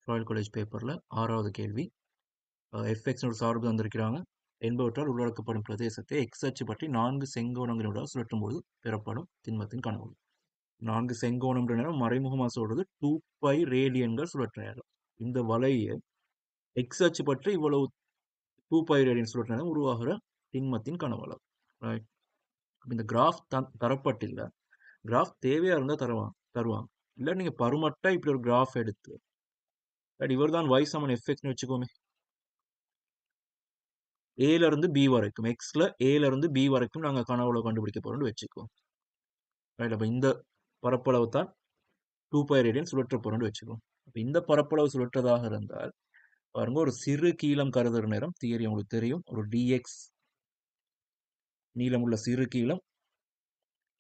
Royal college பேப்பரில் 6வது கேள்வி. எஃப்எக்ஸ் ஒரு சார்பு தந்திருக்கிறாங்க என்பவற்றால் உள்ளடக்கப்படும் பிரதேசத்தை எக்ஸ் அச்சு பற்றி 4 செங்கோணங்களோட சுழற்றும் போது பெறப்படும் திண்மத்தின் கனவு. 4 செங்கோணம் நேரம் மறைமுகமாக சொல்றது 2π ரேடியன்கள் சுழற்ற நேரம். இந்த வலையை எக்ஸ் அச்சு பற்றி இவ்வளவு 2π ரேடியன் சுழற்ற நேரம் உருவாகிற திண்மத்தின் கனவளவு. ரைட், இந்த கிராஃப் தரப்பட்டில்லை. கிராஃப் தேவையா இருந்தா தருவாங்க. இல்லை நீங்க பருமட்டா இப்படி ஒரு கிராஃப் எடுத்து இவர் தான் y சமன் fxன்னு வச்சுக்கோமே. ஏல இருந்து பி வரைக்கும் எக்ஸ்ல ஏல இருந்து பி வரைக்கும் நாங்க கனவளவு கண்டுபிடிக்க போறோம்னு வச்சுக்கோம். ரைட், அப்ப இந்த பரப்பளவு தான் 2π ரேடியன் சுழற்ற போறோம்னு வச்சுக்கோம். அப்ப இந்த பரப்பளவு சுழற்றதாக இருந்தால் பாருங்க, ஒரு சிறு கீழம் கருதுற நேரம் தியரி உங்களுக்கு தெரியும். ஒரு dx நீளமுள்ள சிறு கீழம்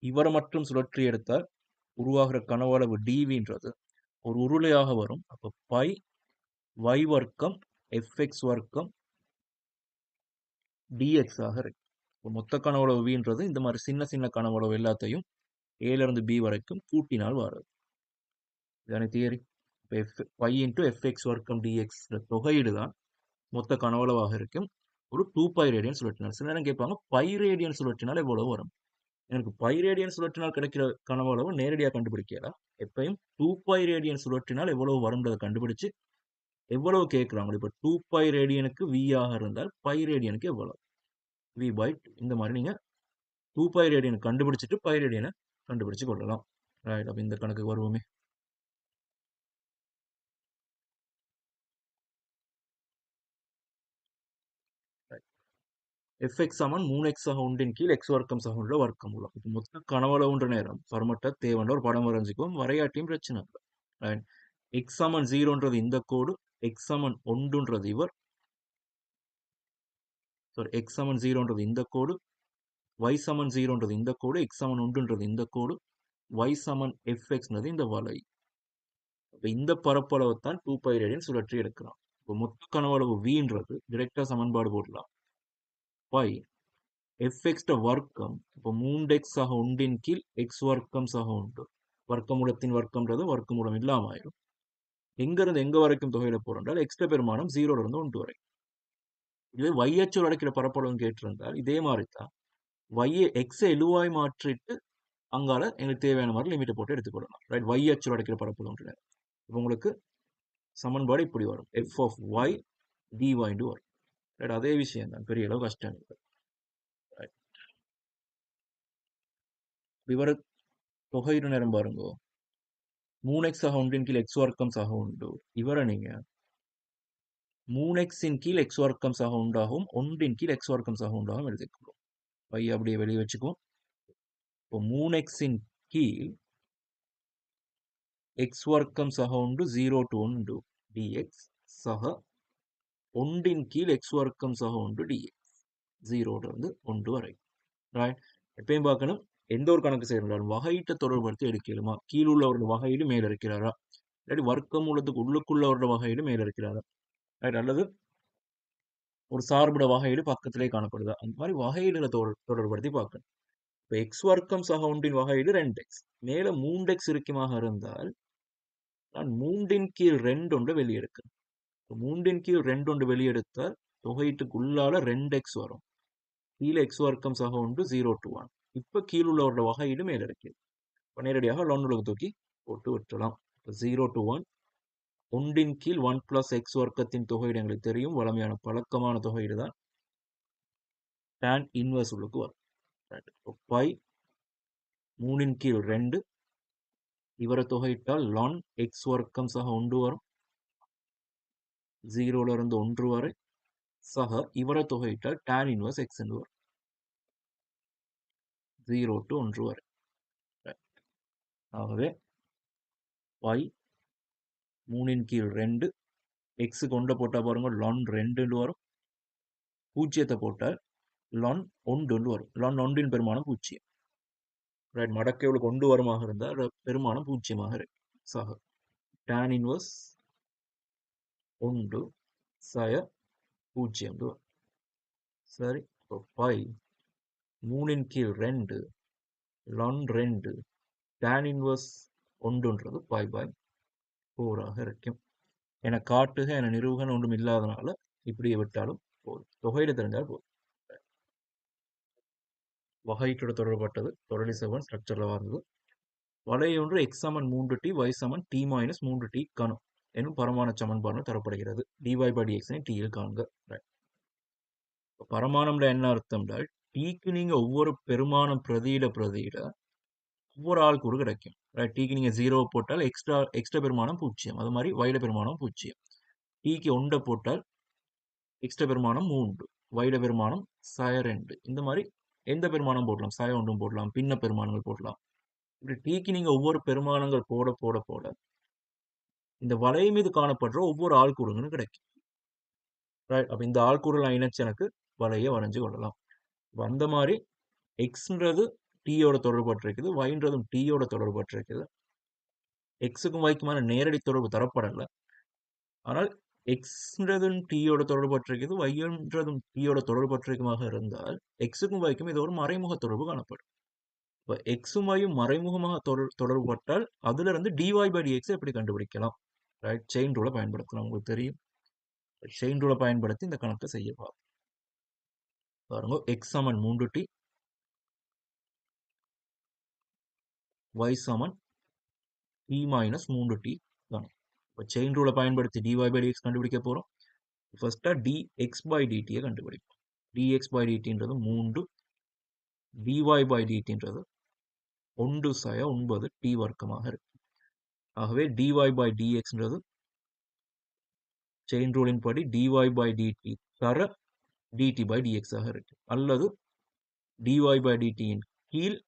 இவரை மட்டும் சுழற்றி எடுத்தால் உருவாகிற கனவளவு dvன்றது ஒரு உருளையாக வரும். அப்ப பை y வர்க்கம் fx வர்க்கம் dx ஆக இருக்கு. மொத்த கனவளவு vன்றது இந்த மாதிரி சின்ன சின்ன கனவளவு எல்லாத்தையும் ஏல இருந்து பி வரைக்கும் கூட்டினால் வர்றது. இதான தியரி. பை இன்டூ எஃப்எக்ஸ் வர்க்கம் டிஎக்ஸ் தொகையீடு தான் மொத்த கனவளவாக இருக்கும். ஒரு 2π ரேடியன் சுழற்றினால். சில நேரம் கேட்பாங்க பை ரேடியன் சுழற்றினால் எவ்வளவு வரும். எனக்கு பை ரேடியன் சுழற்றினால் கிடைக்கிற கனவளவு நேரடியாக கண்டுபிடிக்கலாம். எப்பயும் 2π ரேடியன் சுழற்றினால் எவ்வளவு வரும்ன்றதை கண்டுபிடிச்சு எவ்வளவு கேட்குறாங்க. இப்போ 2π ரேடியனுக்கு v ஆக இருந்தால் பை ரேடியனுக்கு எவ்வளவு v/2. இந்த மாதிரி நீங்க 2π ரேடியன் கண்டுபிடிச்சிட்டு பை ரேடியனை கண்டுபிடிச்சு கொள்ளலாம். ரைட், அப்ப இந்த கணக்கு வருவோமே. fx சமன் 3x சக ஒன்றின் கீழ் x வர்க்கம் சக ஒன்ற வர்க்கம் மூலம். இப்போ மொத்த கனவளவுன்ற நேரம் பரமட்ட தேவன்ற ஒரு படம் வரைஞ்சிக்கும், வரையாட்டியும் பிரச்சனை இல்லை. x சமன் 0ன்றது இந்த கோடு, x சமன் 1ன்றது இவர், சாரி x சமன் 0ன்றது இந்த கோடு, y சமன் 0ன்றது இந்த கோடு, x சமன் 1ன்றது இந்த கோடு, y சமன் fxன்றது இந்த வலை. இப்போ இந்த பரப்பளவு தான் 2π ரேடியன் சுழற்றி எடுக்கலாம். இப்போ மொத்த கனவளவு vன்றது டிரெக்டா சமன்பாடு போடலாம். பை fx வர்க்கம் இப்போ 3x சக ஒன்றின் கீழ் x வர்க்கம் சக ஒன்று. வர்க்கமூலத்தின் வர்க்கம்ன்றது வர்க்கமூலம் இல்லாம ஆயிடும். எங்க இருந்து எங்க வரைக்கும் தொகையிட போறோம் எக்ஸ்ட்ரா பெருமானம் 0ல இருந்து 1 வரை. இதுவே y அச்சு அடைக்கிற பரப்பளவு கேட்டிருந்தால் இதே மாதிரி தான் எக்ஸை எழுவாய் மாற்றிட்டு அங்கால எங்களுக்கு தேவையான மாதிரி லிமிட்டை போட்டு எடுத்துக்கொள்ளலாம். ரைட், y அச்சு அடைக்கிற பரப்பளவு இப்போ உங்களுக்கு சமன்பாடு இப்படி வரும். f of y dy வரும். ரைட், அதே விஷயம் தான், பெரிய அளவு கஷ்டம் இல்லை. இவர தொகையிட நேரம் பாருங்க, 3x சக ஒன்றின் கீழ் x வர்க்கம் சக உண்டு. இவரை நீங்க 3x கீழ் x வர்க்கம் சக உண்டாகவும் 1 கீழ் x வர்க்கம் சக உண்டாகவும் எழுதிக்கிறோம். பை அப்படியே வெளியே வச்சுக்குவோம். இப்போ 3x கீழ் x வர்க்கம் சக உண்டு 0 to 1 dx சக 1 கீழ் x வர்க்கம் சக உண்டு dx 0 இருந்து 1 வரை. ரைட், எப்பயும் பார்க்கணும், எந்த ஒரு கணக்கு செய்யறாலும் வகையீட்டை தொடர்படுத்தி எடுக்கலுமா, கீழுள்ளவரோட வகையீடு மேல இருக்கிறாரா, இல்லாட்டி வர்க்கமூலத்துக்கு உள்ளுக்குள்ளவரோட வகையீடு மேல இருக்கிறாரா, ரைட், அல்லது ஒரு சார்புட வகையீடு பக்கத்திலே காணப்படுதா, அந்த மாதிரி வகையீடுகளை தொடர்படுத்தி பார்க்கணும். இப்போ எக்ஸ் வர்க்கம் சக ஒன்றின் வகையீடு 2x, மேல 3x இருக்குமாக இருந்தால் நான் 3 கீழ் 2 ஒன்று வெளியெடுக்கிறேன். 3 கீழ் 2 ஒன்று வெளியெடுத்தால் தொகையீட்டுக்கு உள்ளால 2x வரும். கீழே x வர்க்கம் சக ஒன்று 0 to 1. இப்ப கீழுள்ளவரோட வகையீடு மேல இருக்கு. இப்ப நேரடியாக லொன்னுக்கு தூக்கி போட்டு விட்டுலாம். 0 to 1 1 கீழ் 1 plus x வர்க்கத்தின் தொகையீடு எங்களுக்கு தெரியும், வளமையான பழக்கமான தொகையீடு தான். tan இன்வர்ஸ் உள்ளுக்கு வரும். பை 3 கீழ் 2 இவரை தொகையிட்டால் ln x வர்க்கம் சக 1 வரும், 0ல இருந்து 1 வரை, சக இவரை தொகையிட்டால் tan இன்வர்ஸ் x என்று வரும், 0 to 1 வரை. ஆகவே பை 3 கீழ் 2 x கொண்ட போட்டா பாருங்க ln 2 வரும், பூஜ்ஜியத்தை போட்டால் ln 1 வரும். ln 1 பெருமானம் 0. ரைட், மடக்கை கொண்டு வருமாக இருந்தால் பெருமானம் 0 இருக்கு. சக tan இன்வர்ஸ் 1 சய 0 வரும். சரி, பை 3 கீழ் 2 ln 2 tan இன்வர்ஸ் 1ன்றது π/4 இருக்கும். என காட்டுக என நிறுவுகன்னு ஒன்றும் இல்லாதனால இப்படியே விட்டாலும் போதும். தொகையிட தெரிஞ்சால் போதும். வகையீட்டோட தொடர்பட்டது தொடர்லி செவன் ஸ்ட்ரக்சர்ல வந்தது. வளையொன்று x சமன் 3t y சமன் t மைனஸ் 3t கணம் எனும் பரமாண சமன்பாடு தரப்படுகிறது. dy by dx னை t யில் காண்க. பரமாணம்ல என்ன அர்த்தம்டா, டீக்கு நீங்க ஒவ்வொரு பெருமானம் பிரதியிட ஒவ்வொரு ஆள்கூறு கிடைக்கும். டீக்கு நீங்க 0 போட்டால் எக்ஸ்ட்ரா பெருமானம் 0, அது மாதிரி வைட பெருமானம் 0. டீக்கு 1 போட்டால் எக்ஸ்ட்ரா பெருமானம் 3, வைட பெருமானம் சய 2. இந்த மாதிரி எந்த பெருமானம் போடலாம், சய 1 போடலாம், பின்ன பெருமானங்கள் போடலாம். இப்படி டீக்கு நீங்க ஒவ்வொரு பெருமானங்கள் போட இந்த வலை மீது காணப்படுற ஒவ்வொரு ஆள்கூறுங்களும் கிடைக்கும். அப்ப இந்த ஆள்கூறுலாம் இணைச்சு எனக்கு வலையை வரைஞ்சு கொள்ளலாம். அந்த மாதிரி எக்ஸ்ன்றது டீயோட தொடர்பற்றிருக்குது, வைன்றதும் டீயோட தொடர்பற்றிருக்குது. எக்ஸுக்கும் வைக்குமான நேரடி தொடர்பு தரப்படலை. ஆனால் எக்ஸ்ன்றதும் டீயோட தொடர்பற்றிருக்குது, வைன்றதும் டீயோட தொடர்பற்றிருக்குமாக இருந்தால் எக்ஸுக்கும் வைக்கும் இது ஒரு மறைமுக தொடர்பு காணப்படும். இப்போ எக்ஸும் வையும் மறைமுகமாக தொடர்புபட்டால் அதுல இருந்து டிஒய் பை டிஎக்ஸ் எப்படி கண்டுபிடிக்கலாம்? ரைட், செயின் ரூலை பயன்படுத்தலாம். உங்களுக்கு தெரியும், செயின் ரூலை பயன்படுத்தி இந்த கணக்கை செய்ய பாருங்க. எக்ஸ் சமன் 3t, y சமன் t மைனஸ் 3t கணம். இப்போ செயின் ரூலை பயன்படுத்தி dy by dx கண்டுபிடிக்க போறோம். ஃபர்ஸ்டா dx by dt கண்டுபிடிப்போம். dx by dtன்றது 3, dy by dtன்றது 1 சய 9 t வர்க்கமாக இருக்கு. ஆகவே dy by dxன்றது செயின் ரூலின் படி dy by dt தர dt by dx ஆக இருக்கு. அல்லது dy by dt இன் கீழ்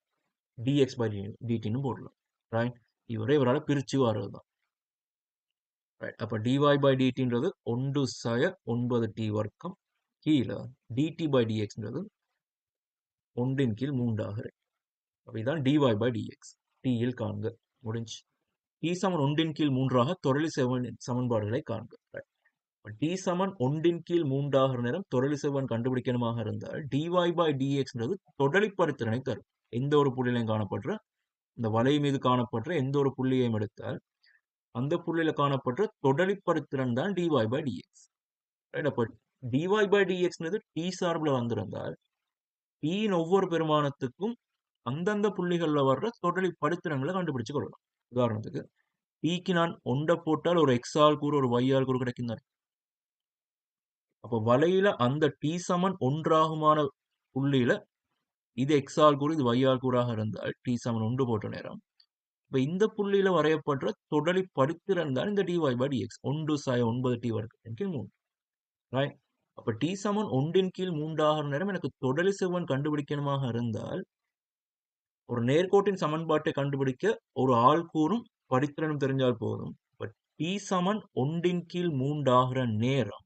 dx by dt போடலாம். ரைட், இவரால் பிரிச்சு வரதுதான். அப்ப dy by dtன்றது 1 சய 9 t வர்க்கம் கீழே dt by dxன்றது 1 இன் கீழ் 3 ஆக இருக்கு. அப்ப இதான் dy by dx. t யில் காண்க. முடிஞ்சு. t சமன் 1 இன் கீழ் 3 ஆக தொடர்லி சமன்பாடுகளை காண்க. t சமன் 1 இன் கீழ் 3 ஆகிற நேரம் தொடர்லி செவ்வன் கண்டுபிடிக்கணுமாக இருந்தால் dy by dxன்றது தொடர்படுத்திறனை தரும். எந்த ஒரு புள்ளியிலையும் காணப்படுற இந்த வலை மீது காணப்படுற எந்த ஒரு புள்ளியையும் எடுத்தால் அந்த புள்ளியில காணப்படுற தொடர்படுத்திறன் தான் dy by dx. அப்ப dy by dxன்றது t சார்புல வந்திருந்தால் t இன் ஒவ்வொரு பெருமானத்துக்கும் அந்தந்த புள்ளிகள்ல வர்ற தொடர்படுத்திறன்களை கண்டுபிடிச்சு கொள்ளலாம். உதாரணத்துக்கு tக்கு நான் 1 போட்டால் ஒரு x ஆள்கூறு ஒரு y ஆள்கூறு கிடைக்கும். அப்ப வலையில அந்த t சமன் 1 ஆகுமான புள்ளியில இது x ஆள்கூறு இது y ஆள்கூறாக இருந்தால் t சமன் 1 போட்ட நேரம் இப்ப இந்த புள்ளியில வரையப்படுற தொடர்படுத்திறன் தான் இந்த dy by dx. 1 சய 9 t வர்க்கத்தின் கீழ் 3. ரைட், அப்ப t சமன் 1 இன் கீழ் 3 ஆகிற நேரம் எனக்கு தொடர்லி செவ்வன் கண்டுபிடிக்கணுமாக இருந்தால் ஒரு நேர்கோட்டின் சமன்பாட்டை கண்டுபிடிக்க ஒரு ஆள்கூறும் படித்திறனும் தெரிஞ்சால் போதும். t சமன் 1 இன் கீழ் 3 ஆகிற நேரம்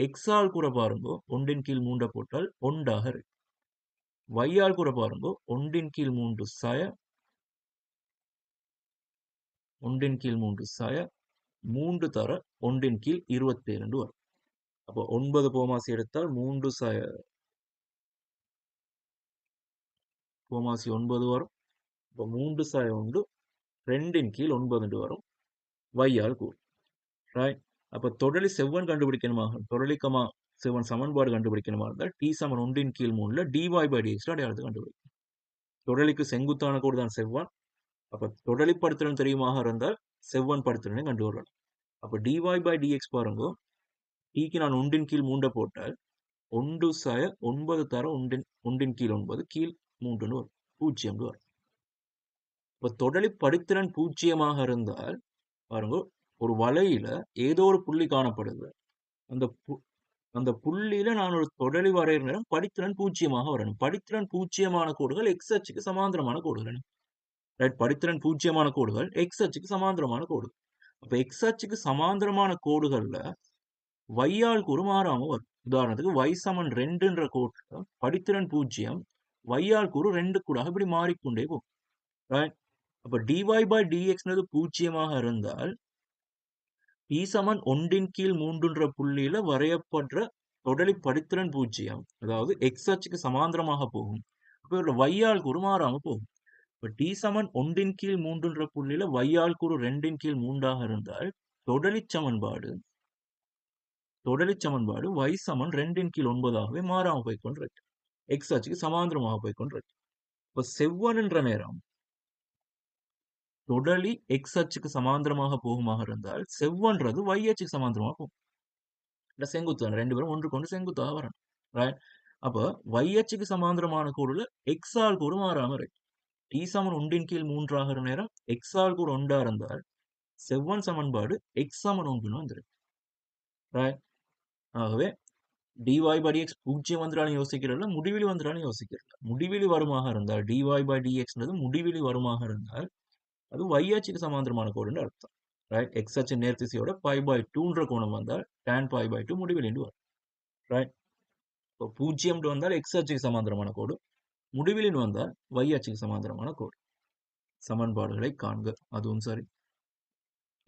எக்ஸ் ஆள்கூற பாருங்க 1 இன் கீழ் 3 போட்டால் 1 ஆக இருக்கு. y ஆள்கூற பாருங்க 1 இன் கீழ் 3 சய 1 இன் கீழ் 3 சய 3 தர 1 இன் கீழ் 27 வரும். அப்போ 9 போமாசி எடுத்தால் 3 சய போமாசி 9 வரும். இப்போ 3 சய 1 2 இன் கீழ் 9 வரும். y ஆள்கூறு. ரைட், அப்ப தொடர்லி செவ்வன் கண்டுபிடிக்கணுமாக தொடர்லிக்கமா செவ்வன் சமன்பாடு கண்டுபிடிக்கணுமா இருந்தால் t சமன் 1 இன் கீழ் 3ல dy by dx அடையாளத்தை கண்டுபிடிக்கும். தொடர்லிக்கு செங்குத்தான கோடு தான் செவ்வன். அப்ப தொடர்லிப்படுத்திறன் தெரியுமாக இருந்தால் செவ்வன் படுத்திறனை கண்டு வரலாம். அப்ப dy by dx பாருங்க, tக்கு நான் 1 இன் கீழ் 3 போட்டால் 1 சய 9 தர 1 இன் கீழ் 9 கீழ் 3 வரும், 0 வரும். இப்ப தொடர்லிப்படுத்திறன் 0 இருந்தால் பாருங்க ஒரு வலையில ஏதோ ஒரு புள்ளி காணப்படுது. அந்த புள்ளியில நான் ஒரு தொடர்லி வரைகிற நேரம் படித்திறன் 0 வரணும். படித்திறன் 0 கோடுகள் x அச்சுக்கு சமாந்தரமான கோடுகள். ரைட், படித்திறன் 0 கோடுகள் x அச்சுக்கு சமாந்தரமான கோடு. அப்ப x அச்சுக்கு சமாந்தரமான கோடுகள்ல y ஆள்கூறு மாறாம வரும். உதாரணத்துக்கு y சமன் 2ன்ற கோட்டுல படித்திறன் 0, y ஆள்கூறு 2 கூடாக இப்படி மாறிக்கொண்டே போகும். ரைட், அப்ப dy by dxன்றது 0 இருந்தால் t சமன் 1 இன் கீழ் 3ன்ற புள்ளியில வரையப்படுற தொடர்லி படித்திறன் 0, அதாவது x அச்சுக்கு சமாந்தரமாக போகும். அப்ப y ஆள்கூறு மாறாம போகும். இப்ப t சமன் 1 இன் கீழ் 3ன்ற புள்ளியில y ஆள்கூறு 2 இன் கீழ் 3 இருந்தால் தொடலிச் சமன்பாடு y சமன் 2 கீழ் 9ஆகவே மாறாம போய்க்கொண்டிருக்கு. எக்ஸ் அச்சுக்கு சமாந்தரமாக போய்க்கொண்டிருக்கு. இப்ப செவ்வன் என்ற நேரம் தொடலி எக்ஸ் அச்சுக்கு சமாந்தரமாக போகுமாக இருந்தால் செவ்வன்றது y அச்சுக்கு சமாந்தரமாக போகும். இல்ல செங்குத்து ரெண்டு பேரும் ஒன்றுக்கு ஒன்று செங்குத்தாக வரணும். ரைட்? அப்ப y அச்சுக்கு சமாந்தரமான கோடுல எக்ஸ் ஆல் கூறு மாறாம இருக்கு. டி சமன் 1 கீழ் 3 ஆகிற நேரம் எக்ஸ் ஆல் கூறு 1 இருந்தால் செவ்வன் சமன்பாடு எக்ஸ் சமன் 1 வந்துருக்கு. ரைட்? ஆகவே dy by dx பூஜ்ஜியம் வந்துடாலும் யோசிக்கிறதில்ல, முடிவிலி வந்துடாலும் யோசிக்கிறதில்ல. முடிவிலி வருமாக இருந்தால் dy by dxன்றது முடிவிலி வருமாக இருந்தால் அது y அச்சுக்கு சமாந்தரமான கோடுன்னு அர்த்தம். ரைட்? எக்ஸ் அச்சு நேர்த்திசையோட π/2ன்ற கோணம் வந்தால் tan π/2 முடிவிலின்னு வரும். ரைட்? இப்போ பூஜ்ஜியம் வந்தால் எக்ஸ் அச்சுக்கு சமாந்தரமான கோடு, முடிவிலின்னு வந்தால் y அச்சுக்கு சமாந்தரமான கோடு. சமன்பாடுகளை காண்க. அதுவும் சரி.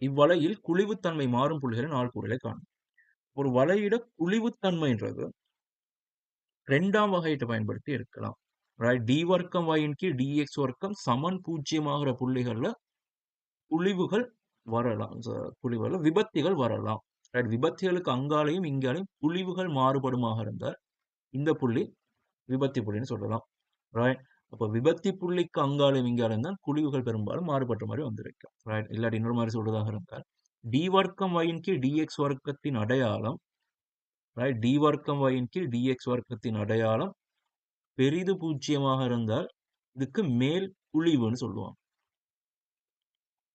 இவ்வளையில் குழிவுத்தன்மை மாறும் புள்ளிகளின் ஆள்கூறுகளை காண்க. ஒரு வளையிட குழிவுத்தன்மைன்றது இரண்டாம் வகையிட்ட பயன்படுத்தி இருக்கலாம். ரைட்? டி வர்க்கம் y கீழ் dx வர்க்கம் சமன் பூஜ்ஜியமாகிற புள்ளிகள்ல குழிவுகள் வரலாம். குழிவுகள் விபத்திகள் வரலாம். ரைட்? விபத்திகளுக்கு அங்காலையும் இங்காலையும் குழிவுகள் மாறுபடுமாக இருந்தால் இந்த புள்ளி விபத்தி புள்ளின்னு சொல்லலாம். ரைட்? அப்ப விபத்தி புள்ளிக்கு அங்காலையும் இங்காலையும் தான் குழிவுகள் பெரும்பாலும் மாறுபட்ட மாதிரி வந்திருக்கும். ரைட்? இல்லாட்டி இன்னொரு மாதிரி சொல்றதாக இருந்தால் டி வர்க்கம் y கீழ் dx வர்க்கத்தின் அடையாளம், ரைட்? டி வர்க்கம் y கீழ் dx வர்க்கத்தின் அடையாளம் பெரிது பூஜ்ஜியமாக இருந்தால் இதுக்கு மேல் குழிவுன்னு சொல்லுவாங்க.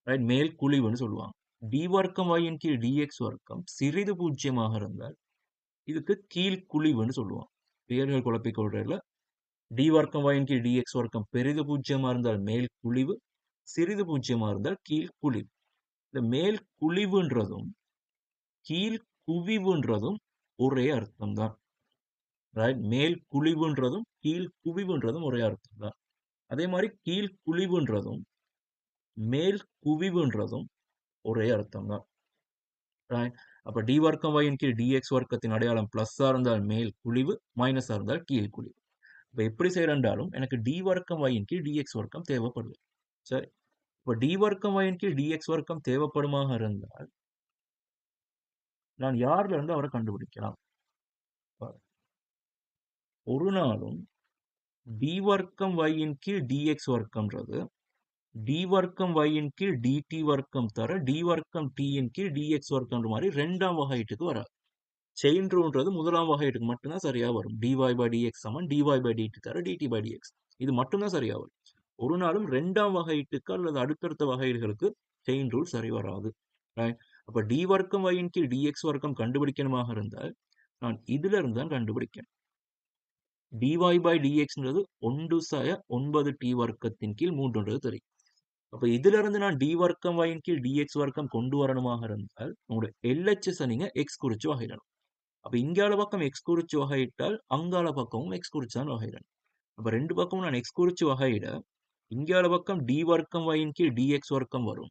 ரைட்? மேல் குழிவுன்னு சொல்லுவாங்க. டி வர்க்கம் y கீழ் dx வர்க்கம் சிறிது பூஜ்ஜியமாக இருந்தால் இதுக்கு கீழ் குழிவுன்னு சொல்லுவாங்க. பெயர்கள் குழப்பிக் கொள்றதுல டி வர்க்கம் y கீழ் dx வர்க்கம் பெரிது பூஜ்ஜியமா இருந்தால் மேல் குழிவு, சிறிது பூஜ்ஜியமா இருந்தால் கீழ் குழிவு. இந்த மேல் குழிவுன்றதும் கீழ் குவிவுன்றதும் ஒரே அர்த்தம் தான். ரைட்? மேல் குழிவுன்றதும் கீழ் குவிவுன்றதும் ஒரே அர்த்தம் தான். அதே மாதிரி கீழ் குழிவுன்றதும் மேல் குவிவுன்றதும் ஒரே அர்த்தம் தான். ரைட்? அப்ப டி வர்க்கம் y கீழ் dx வர்க்கத்தின் அடையாளம் பிளஸ்ஸா இருந்தால் மேல் குழிவு, மைனஸா இருந்தால் கீழ் குழிவு. இப்ப எப்படி செய்யறாலும் எனக்கு டி வர்க்கம் y கீழ் dx வர்க்கம் தேவைப்படுது. சரி? இப்ப டி வர்க்கம் y கீழ் dx வர்க்கம் தேவைப்படுமாக இருந்தால் நான் யார்ல இருந்து அவரை கண்டுபிடிக்கலாம்? ஒரு நாளும் டி வர்க்கம் y கீழ் dx வர்க்கம்ன்றது டி வர்க்கம் y கீழ் dt வர்க்கம் தர டி வர்க்கம் t கீழ் dx வர்க்கம்ன்ற மாதிரி ரெண்டாம் வகையீட்டுக்கு வராது. செயின் ரூல்ன்றது முதலாம் வகையீட்டுக்கு மட்டும்தான் சரியா வரும். dy by dx Saman dy by dt தர dt by dx. இது மட்டும்தான் சரியா வரும். ஒரு நாளும் ரெண்டாம் வகையீட்டுக்கு அல்லது அடுத்தடுத்த வகையீடுகளுக்கு செயின் ரூல் சரி வராது. அப்ப டி வர்க்கம் y கீழ் dx வர்க்கம் கண்டுபிடிக்கணுமாக இருந்தால் நான் இதுல இருந்து தான் கண்டுபிடிக்கணும். dy by dxன்றது 1/9t வர்க்கத்தின் கீழ் 3ன்றது தெரியும். அப்ப இதுல இருந்து நான் டி வர்க்கம் y கீழ் dx வர்க்கம் கொண்டு வரணுமாக இருந்தால் உங்களோட LHS நீங்க x குறிச்சு வகையிடணும். அப்ப இங்கால பக்கம் x குறிச்சு வகையிட்டால் அங்கால பக்கமும் x குறிச்சு தான் வகையிடணும். அப்ப ரெண்டு பக்கமும் நான் x குறிச்சு வகையிட இங்கால பக்கம் டி வர்க்கம் y கீழ் dx வர்க்கம் வரும்.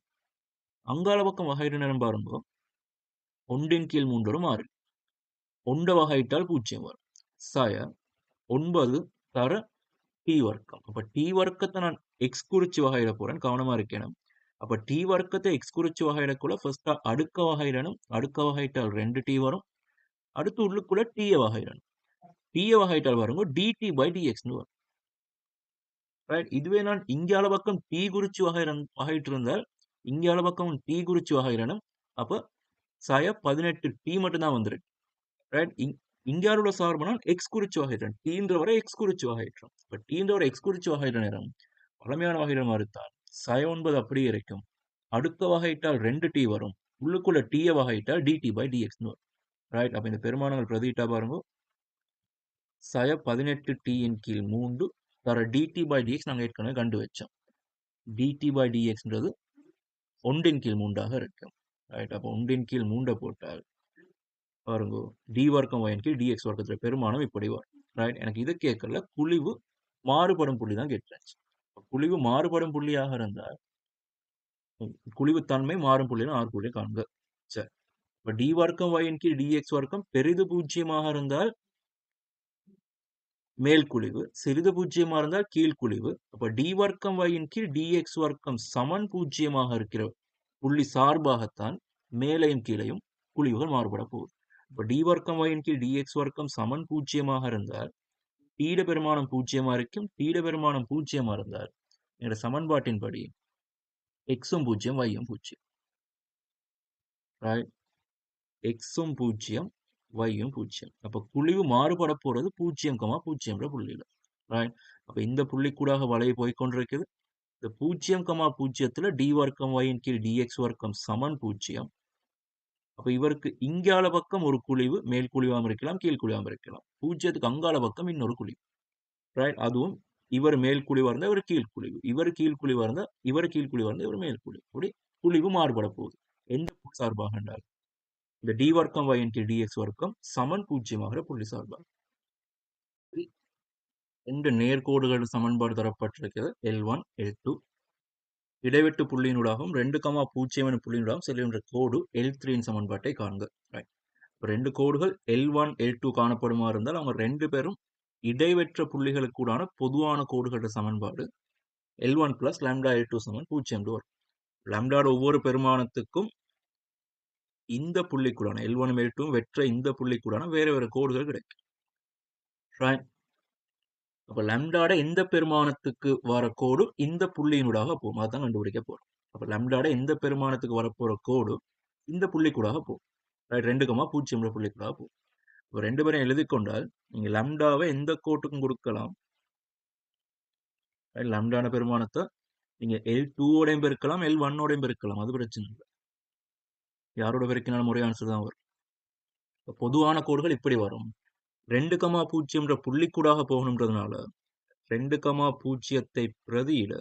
அங்கால பக்கம் வகையிட நேரம் பாருங்க 1 கீழ் 3 வரும் 6. 1 வகையிட்டால் 0 வரும். சாய 9 தர டி வர்க்கம். அப்ப டி வர்க்கத்தை நான் எக்ஸ் குறிச்சு வகையிட போறேன், கவனமா இருக்கணும். அப்ப டி வர்க்கத்தை எக்ஸ் குறிச்சு வகையிடக்குள்ள ஃபர்ஸ்ட் அடுக்க வகையிடணும். அடுக்க வகையிட்டால் 2t வரும். அடுத்து உள்ளுக்குள்ள டீயை வகையிடணும். டீயை வகையிட்டால் வருங்க dt by dxன்னு வரும். ரைட்? இதுவே நான் இங்கால பக்கம் டி குறிச்சு வகையிட்டு இருந்தால் இங்கால பக்கம் டி குறிச்சு வகையிடணும். அப்ப சாய 18t மட்டும் தான் வந்துருக்கு. ரைட்? இங்கால உள்ள சார்பு நான் எக்ஸ் குறிச்சு வகையிடுறேன். டீன்ற வரை எக்ஸ் குறிச்சு வகையிடுறோம். இப்ப டீன்ற வரை எக்ஸ் குறிச்சு வகையிட நேரம் பழமையான வகையிட மறுத்தால் சாய 9 அப்படியே இருக்கும். அடுத்த வகையிட்டால் 2t வரும். உள்ளுக்குள்ள டீயை வகையிட்டால் dt by dxன்னு வரும். ரைட்? அப்ப இந்த பெருமானங்கள் பிரதிட்டா பாருங்க. சாய 18t இன் கீழ் 3 தர dt by dx நாங்கள் ஏற்கனவே கண்டு வச்சோம். dt by dxன்றது 1 கீழ் 3ஆக இருக்கும். ரைட்? அப்போ 1 கீழ் 3 போட்டால் பாருங்க டி வர்க்கம் y கீழ் dx வர்க்கத்துல பெருமானம் இப்படி வரும். ரைட்? எனக்கு இது கேட்கல, குழிவு மாறுபடும் புள்ளி தான் கேட்டுச்சு. குழிவு மாறுபடும் புள்ளியாக இருந்தால் குழிவு தன்மை மாறும் புள்ளின்னு 6 புள்ளி காண்க. சரி, இப்ப டி வர்க்கம் y கீழ் dx வர்க்கம் பெரிது பூஜ்ஜியமாக இருந்தால் மேல் குழிவு, சிறிது பூஜ்ஜியமா இருந்தால் கீழ் குழிவு. அப்ப டி வர்க்கம் y கீழ் dx வர்க்கம் சமன் பூஜ்ஜியமாக இருக்கிற புள்ளி சார்பாகத்தான் மேலையும் கீழையும் குழிவுகள் மாறுபட போகுது. இப்போ டி வர்க்கம் ஒயின் கீழ் டிஎக்ஸ் வர்க்கம் சமன் பூஜ்ஜியமாக இருந்தால் டீட பெருமானம் பூஜ்ஜியமா இருக்கும். டீட பெருமானம் பூஜ்ஜியமா இருந்தால் எங்களோட சமன்பாட்டின்படி எக்ஸும் பூஜ்ஜியம் ஒய்யும் பூஜ்ஜியம். ரைட், எக்ஸும் பூஜ்ஜியம் ஒய்யும் பூஜ்ஜியம். அப்போ குழிவு மாறுபட போறது 0,0 புள்ளியில. ரைட், அப்போ இந்த புள்ளிக்கூடாக வளைய போய்கொண்டிருக்குது. இந்த 0,0 டி வர்க்கம் ஒயின் கீழ் டிஎக்ஸ் வர்க்கம் சமன் 0. அப்ப இவருக்கு இங்கால பக்கம் ஒரு குழிவு மேல் குழிவாம இருக்கலாம், கீழ் குழிவாம இருக்கலாம். 0க்கு அங்கால பக்கம் இன்னொரு குழிவு. ரைட், அதுவும் இவர் மேல் குழிவா இருந்தா இவர் கீழ் குழிவு, இவர் கீழ் குழிவா இருந்தா இவர் கீழ் குழிவா இருந்தா இவர் மேல் குழிவு. இப்படி குழிவு மாறுபட போகுது. எந்த புள்ளி சார்பாக என்றால் இந்த டி வர்க்கம் y இன்டு டிஎக்ஸ் வர்க்கம் சமன் 0 புள்ளி சார்பாக. இந்த நேர்கோடுகள் சமன்பாடு தரப்பட்டிருக்கிறது. L1 L2 இடைவெட்டு புள்ளியினூடாகவும் 2,0 என புள்ளியினூடாகவும் செல்கின்ற கோடு L3 சமன்பாட்டை காண்க. ரைட், ரெண்டு கோடுகள் L1 L2 காணப்படுமா இருந்தால் அவங்க ரெண்டு பேரும் இடைவெற்ற புள்ளிகளுக்கூடான பொதுவான கோடுகளோட சமன்பாடு L1 plus lambda L2 சமன் 0 வரும். லாம்டாட ஒவ்வொரு பெருமானத்துக்கும் இந்த புள்ளிக்கூடான L1 L2 வெற்ற இந்த புள்ளிக்கூடான வேற வேற கோடுகள் கிடைக்கும். ரைட், அப்ப லாம்டாட எந்த பெருமானத்துக்கு வர கோடு இந்த புள்ளியினூடாக போகும். அதான் கண்டுபிடிக்க போறோம். அப்ப லாம்டாட எந்த பெருமானத்துக்கு வரப்போற கோடு இந்த புள்ளிக்கூடாக போகும். ரைட், 2,0 புள்ளிக்கூடாக போகும். இப்போ ரெண்டு பேரும் எழுதி கொண்டால் நீங்க லாம்டாவை எந்த கோட்டுக்கும் கொடுக்கலாம். லாம்டான பெருமானத்தை நீங்க L2 ஓடையும் பெருக்கலாம், L1 ஓடையும் பெருக்கலாம். அது பிரச்சனை இல்லை. யாரோட பெருக்கினாலும் ஒரே ஆன்சர் தான் வரும். பொதுவான கோடுகள் இப்படி வரும். 2,0 புள்ளிக்கூடாக போகணுன்றதுனால 2,0 பிரதியிட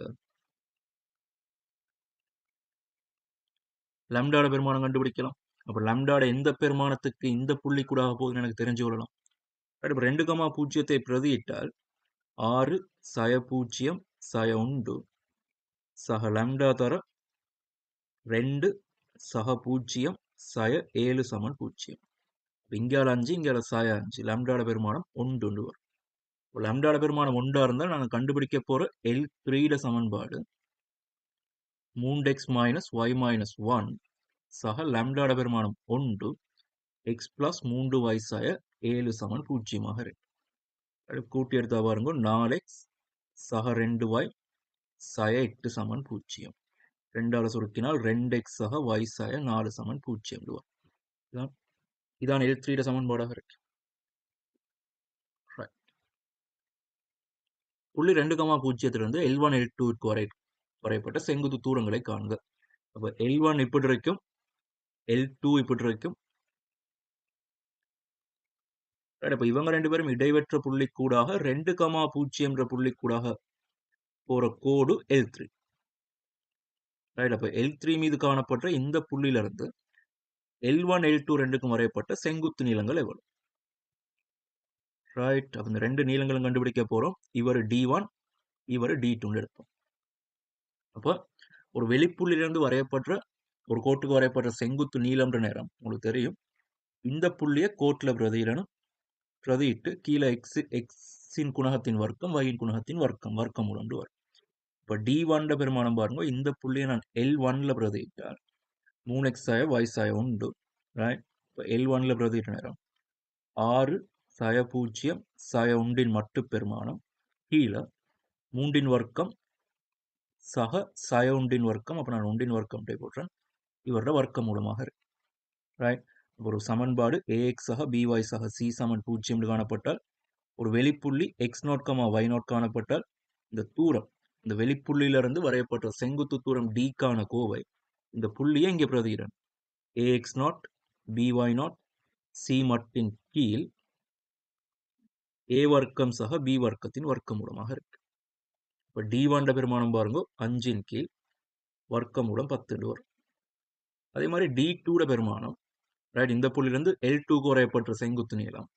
லாம்டாட பெருமானம் கண்டுபிடிக்கலாம். அப்ப லாம்டாட எந்த பெருமானத்துக்கு இந்த புள்ளிக்கூடாக போகுதுன்னு எனக்கு தெரிஞ்சு கொள்ளலாம். இப்போ 2,0 பிரதியிட்டால் 6 சய 0 சய 1 சக லாம்டா தர 2 சக 0 சய 7 சமன் 0. இங்கால 5 இங்கால சய 5. லாம்டாட பெருமானம் 1 வரும். லாம்டாட பெருமானம் 1 இருந்தால் நாங்கள் கண்டுபிடிக்க போற L3 சமன்பாடு 3x minus y minus 1 சக லாம்டாட பெருமானம் 1 x plus 3y சய 7 சமன் 0 இருக்கு. கூட்டி எடுத்தா பாருங்க 4x சக 2y சய 8 சமன் 0. 2ஆல சுருக்கினால் 2x சக y சய 4 சமன் 0 வரும். இதான் L3 சமன்பாடாக இருக்கு. புள்ளி 2,0 L1 L2 வரையப்பட்ட செங்குத்து தூரங்களை காண்க. அப்ப L1 இப்படி இருக்கும், L2 இப்படி இருக்கும். அப்ப இவங்க ரெண்டு பேரும் இடைவெற்ற புள்ளிக்கூடாக 2,0 புள்ளிக்கூடாக போற கோடு L3. ரைட், அப்ப L3 மீது காணப்பட்ட இந்த புள்ளியில இருந்து L1 L2 ரெண்டுக்கும் வரையப்பட்ட செங்குத்து நீளங்கள் எவ்வளவு? ரைட், அப்ப இந்த ரெண்டு நீளங்களும் கண்டுபிடிக்க போறோம். இவர் D1 இவர் D2 எடுப்போம். அப்ப ஒரு வெளிப்புள்ளியிலிருந்து வரையப்பட்ட ஒரு கோட்டுக்கு வரையப்பட்ட செங்குத்து நீளம்ன்ற நேரம் உங்களுக்கு தெரியும். இந்த புள்ளிய கோட்ல பிரதியிடணும். பிரதியிட்டு கீழே எக்ஸின் குணகத்தின் வர்க்கம் y குணகத்தின் வர்க்கம் மூலம் வரும். இப்ப D1 பெருமானம் பாருங்க, இந்த புள்ளியை நான் L1ல பிரதியிட்டால் 3x சாய y சாய 1. ரைட், இப்ப L1ல பிரதியிட்ட நேரம் 6 சாய 0 சாய 1 மட்டு பெருமானம் கீழே 3 வர்க்கம் சக சாய 1 வர்க்கம். அப்ப நான் 1 வர்க்கம் போடுறேன். இவரோட வர்க்கம் மூலமாக இருக்கு. ரைட், ஒரு சமன்பாடு ax சக by சக c சமன் 0 காணப்பட்டால் ஒரு வெளிப்புள்ளி x0, y0 காணப்பட்டால் இந்த தூரம் இந்த வெளிப்புள்ளியிலிருந்து வரையப்பட்ட செங்குத்து தூரம் d கான கோவை இந்த புள்ளியை இங்கே பிரதியிடணும். ax0 by0 c மட்டின் கீழ் a வர்க்கம் சக b வர்க்கத்தின் வர்க்கம் மூலமாக இருக்கு. இப்ப D1 பெருமானம் பாருங்க 5 கீழ் வர்க்கம் மூலம் 10 வரும். அதே மாதிரி D2 பெருமானம் ரைட், இந்த புள்ளியிலிருந்து L2க்கு வரையப்பட்ட செங்குத்து நீளம்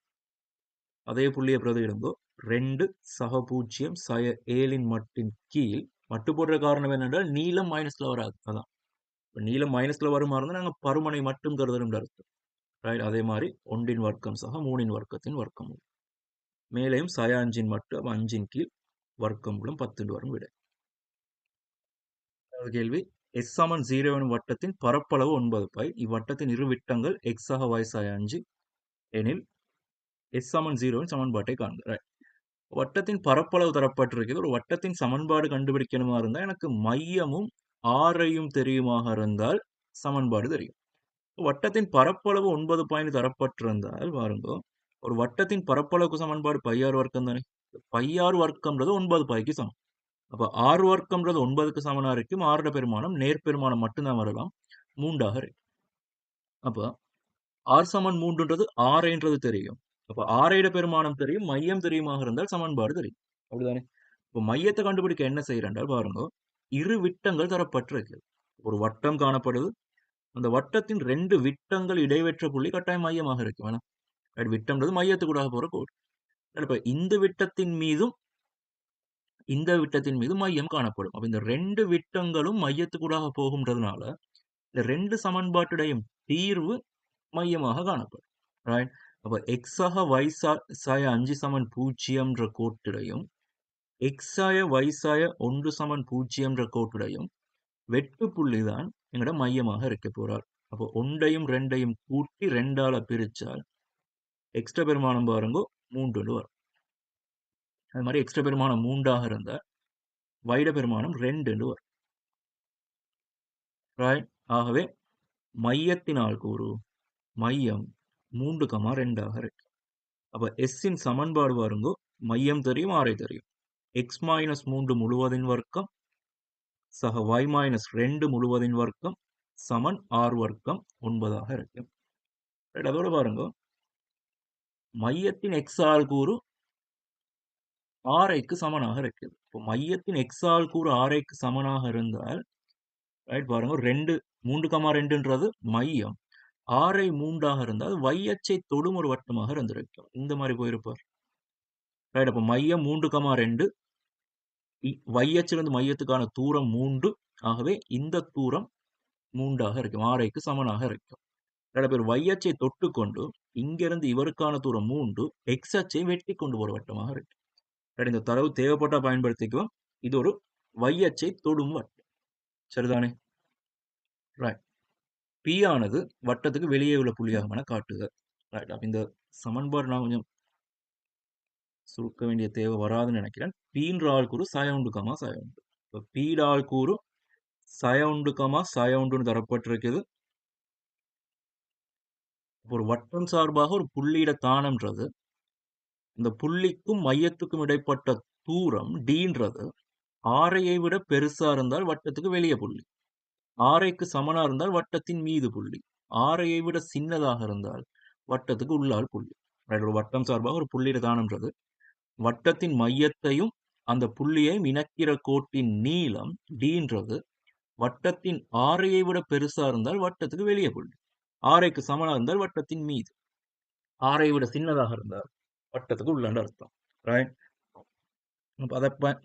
அதே புள்ளியை பிரதியிடுங்கோ 2 சக 0 சய 7 மட்டின் கீழ். மட்டு போடுற காரணம் என்னென்றால் நீளம் மைனஸ்ல வராது. அதான் நீளம் மைனஸ்ல வருமா இருந்தால் நாங்கள் பருமனை மட்டும் கருதணும் அர்த்தம். ரைட், அதே மாதிரி 1 வர்க்கம் சக 3 வர்க்கத்தின் வர்க்கம் மேலையும் சய 5 மட்டு 5 கீழ் வர்க்கம் மூலம் 10 வரும் விட. கேள்வி S சமன் 0 எனும் வட்டத்தின் பரப்பளவு 9 பை. இவ்வட்டத்தின் இரு விட்டங்கள் x ஆக y சாய 5 எனில் S சமன் 0 இன் சமன்பாட்டை காண்க. Right. வட்டத்தின் பரப்பளவு தரப்பட்டிருக்கிறது. ஒரு வட்டத்தின் சமன்பாடு கண்டுபிடிக்கணுமா இருந்தா எனக்கு மையமும் ஆரையும் தெரியுமாக இருந்தால் சமன்பாடு தெரியும். வட்டத்தின் பரப்பளவு 9 பாயிண்ட் தரப்பட்டிருந்தால் பாருங்க, ஒரு வட்டத்தின் பரப்பளவுக்கு சமன்பாடு பையார் வர்க்கம் தானே. பையார் வர்க்கம்ன்றது 9 பாய்க்கு சமம். அப்ப ஆறு வர்க்கம்ன்றது 9க்கு சமனா இருக்கும். 6 பெருமானம் நேர்பெருமானம் மட்டும்தான் வரலாம், 3ஆக இருக்கு. அப்ப ஆர் சமன் 3ன்றது ஆரைன்றது தெரியும். அப்ப ஆரைட பெருமானம் தெரியும், மையம் தெரியுமாக இருந்தால் சமன்பாடு தெரியும். அப்படிதானே. இப்போ மையத்தை கண்டுபிடிக்க என்ன செய்யறால் பாருங்க, இரு விட்டங்கள் தரப்பட்டிருக்கு. ஒரு வட்டம் காணப்படுது. அந்த வட்டத்தின் 2 விட்டங்கள் இடைவெற்ற புள்ளி கட்டாயம் மையமாக இருக்கு. வேணா விட்டம்ன்றது மையத்துக்கூடாக போற கோடு. இப்ப இந்த விட்டத்தின் மீதும் இந்த விட்டத்தின் மீது மையம் காணப்படும். அப்ப இந்த 2 விட்டங்களும் மையத்துக்கூடாக போகும்ன்றதுனால இந்த 2 சமன்பாட்டுடையும் தீர்வு மையமாக காணப்படும். ரைட். அப்ப எக்ஸ் ஆக y சாய 5 சமன் 0 கோட்டுடையும் எக்ஸ் சாய y சாய 1 சமன் 0 கோட்டுடையும் வெட்டு புள்ளிதான் எங்கட மையமாக இருக்க போறார். அப்போ 1ஐயும் 2ஐயும் கூட்டி 2ஆல பிரிச்சால் எக்ஸ்ட்ரா பெருமானம் பாருங்க 3 வரும். அது மாதிரி எக்ஸ்ட்ரா பெருமானம் 3ஆக இருந்தால் வைட பெருமானம் 2 வரும். ரைட். ஆகவே மையத்தினால் கூறு மையம் 3,2ஆக இருக்கு. அப்ப எஸ்ஸின் சமன்பாடு பாருங்க, மையம் தெரியும், ஆரை தெரியும். எக்ஸ் மைனஸ் 3 முழுவதின் வர்க்கம் சக y மைனஸ் 2 முழுவதின் வர்க்கம் சமன் ஆர் வர்க்கம் 9ஆக இருக்கு. அதோட பாருங்க, மையத்தின் எக்ஸ் ஆல் கூறு ஆரைக்கு சமனாக இருக்குது. இப்போ மையத்தின் எக்ஸ் ஆல் கூறு ஆரைக்கு சமனாக இருந்தால் ரைட் பாருங்க, 3,2ன்றது மையம், ஆரை 3ஆக இருந்தால் y அச்சை தொடும் ஒரு வட்டமாக இருந்திருக்கும். இந்த மாதிரி போயிருப்பார். ரைட். அப்ப மையம் 3,2, y அச்சிலிருந்து மையத்துக்கான தூரம் 3. ஆகவே இந்த தூரம் 3ஆக இருக்கும், ஆரைக்கு சமனாக இருக்கும். ரெண்டு பேர் y அச்சை தொட்டு கொண்டு இங்கிருந்து இவருக்கான தூரம் 3, x அச்சை வெட்டி கொண்டு ஒரு வட்டமாக இருக்கு. இந்த தரவு தேவைப்பட்டா பயன்படுத்திக்குவோம். இது ஒரு y அச்சை தொடும் வட்டம். சரிதானே. ரைட். P ஆனது வட்டத்துக்கு வெளியே உள்ள புள்ளியாக காட்டுக. ரைட். அப்ப இந்த சமன்பாடு நான் கொஞ்சம் சுருக்க வேண்டிய தேவை வராதுன்னு நினைக்கிறேன். பீன்ற ஆள்கூறு சாய 1, சாய 1. இப்போ பீட ஆள்கூறு சாய 1, சாய 1 தரப்பட்டிருக்குது. ஒரு வட்டம் சார்பாக ஒரு புள்ளியிட தானம்ன்றது இந்த புள்ளிக்கும் மையத்துக்கும் இடைப்பட்ட தூரம் டீன்றது ஆரையை விட பெருசா இருந்தால் வட்டத்துக்கு வெளியே புள்ளி, ஆரைக்கு சமனா இருந்தால் வட்டத்தின் மீது புள்ளி, ஆரையை விட சின்னதாக இருந்தால் வட்டத்துக்கு உள்ளால் புள்ளி. ஒரு வட்டம் சார்பாக ஒரு புள்ளியிட தானம்ன்றது வட்டத்தின் மையத்தையும் அந்த புள்ளியையும் இணைக்கிற கோட்டின் நீளம் டீன்றது வட்டத்தின் ஆரையை விட பெருசா இருந்தால் வட்டத்துக்கு வெளியே புள்ளி, ஆரைக்கு சமனா இருந்தால் வட்டத்தின் மீது, ஆரை விட சின்னதாக இருந்தால் வட்டத்துக்கு உள்ளாண்டு அர்த்தம். ரைட்.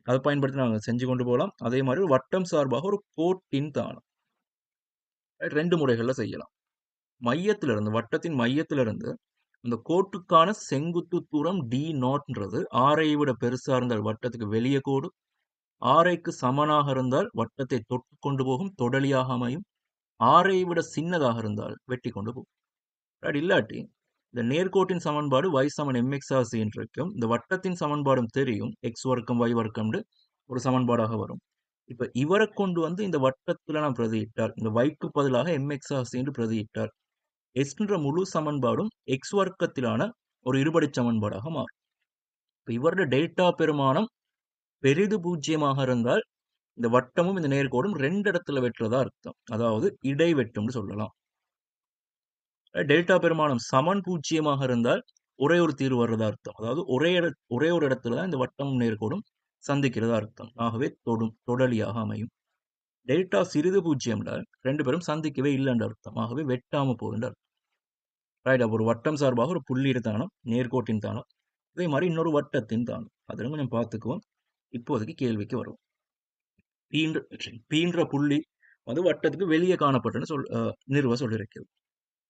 அதை பயன்படுத்தி நாங்கள் செஞ்சு கொண்டு போகலாம். அதே மாதிரி வட்டம் சார்பாக ஒரு கோட்டின் தானம் 2 முறைகள்ல செய்யலாம். மையத்திலிருந்து வட்டத்தின் மையத்திலிருந்து இந்த கோட்டுக்கான செங்குத்து தூரம் d0ன்றது ஆரையை விட பெருசா இருந்தால் வட்டத்துக்கு வெளியே கோடு, ஆரைக்கு சமனாக இருந்தால் வட்டத்தை தொட்டு கொண்டு போகும் தொடலியாக அமையும், ஆரையை விட சின்னதாக இருந்தால் வெட்டி கொண்டு போகும். இல்லாட்டி இந்த நேர்கோட்டின் சமன்பாடு y சமன் mx ஆசின்னு இருக்கும். இந்த வட்டத்தின் சமன்பாடும் தெரியும், x வர்க்கம் y வர்க்கம்னு ஒரு சமன்பாடாக வரும். இப்ப இவரை கொண்டு வந்து இந்த வட்டத்துல நான் பிரதியிட்டார், இந்த yக்கு பதிலாக mx ஆசின்னு பிரதியிட்டார், எஸ்ன்ற முழு சமன்பாடும் x வர்க்கத்திலான ஒரு இருபடி சமன்பாடாக மாறும். இப்ப இவருடைய டெல்டா பெருமானம் பெரிது 0 இருந்தால் இந்த வட்டமும் இந்த நேர்கோடும் 2 இடத்துல வெட்டுறதா அர்த்தம், அதாவது இடை வெட்டும்னு சொல்லலாம். டெல்டா பெருமானம் சமன் 0 இருந்தால் ஒரே ஒரு தீர்வு வர்றதா அர்த்தம், அதாவது ஒரே ஒரு இடத்துல தான் இந்த வட்டமும் நேர்கோடும் சந்திக்கிறதா அர்த்தம். ஆகவே தொடலியாக அமையும். டெல்டா சிறிது 0 2 பேரும் சந்திக்கவே இல்லைன்ற அர்த்தம், ஆகவே வெட்டாம போகுன்ற அர்த்தம். ரைட். ஒரு வட்டம் சார்பாக ஒரு புள்ளியிட தானம், நேர்கோட்டின் தானம், அதே மாதிரி இன்னொரு வட்டத்தின் தானம், அதெல்லாம் கொஞ்சம் பார்த்துக்குவோம். இப்போதைக்கு கேள்விக்கு வரும். பீன்ற புள்ளி வந்து வட்டத்துக்கு வெளியே காணப்பட்டுன்னு நிறுவ சொல்லியிருக்கிறது.